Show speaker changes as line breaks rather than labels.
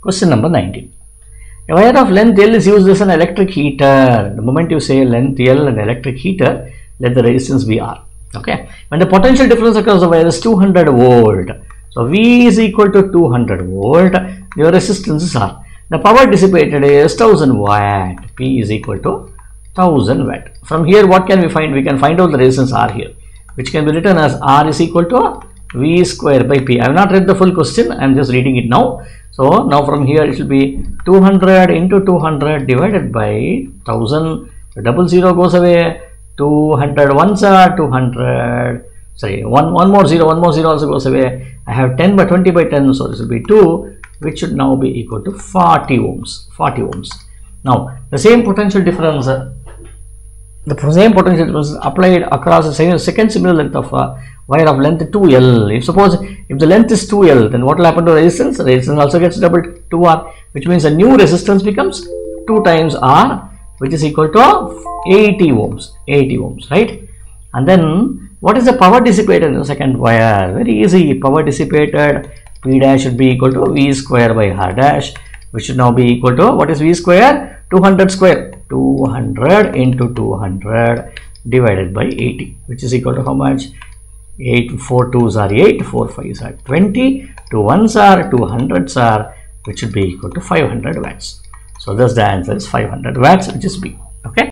Question number 19. A wire of length L is used as an electric heater. The moment you say length L and electric heater, let the resistance be R. Okay. When the potential difference across the wire is 200 volt. So V is equal to 200 volt. Your resistance is R. The power dissipated is 1000 watt. P is equal to 1000 watt. From here, what can we find? We can find out the resistance R here, which can be written as R is equal to V square by P. I have not read the full question. I am just reading it now. So now from here it will be 200 into 200 divided by 1000. The double zero goes away. 200 ones are 200. Sorry, one more zero also goes away. I have 10 by 20 by 10, so this will be 2, which should now be equal to 40 ohms. 40 ohms. Now the same potential difference. The same potential difference is applied across the second similar length of a wire of length 2L. If the length is 2L, then what will happen to resistance? The resistance also gets doubled 2R, which means the new resistance becomes 2 times R, which is equal to 80 ohms. 80 ohms, right? And then what is the power dissipated in the second wire? Very easy. Power dissipated, P dash should be equal to V square by R dash, which should now be equal to, what is V square? 200 square. 200 into 200 divided by 80, which is equal to how much? 8, 4 2s are 8, 4 5s are 20, 2 1s are 2 100s are, which should be equal to 500 watts. So thus the answer is 500 watts, which is B. Okay.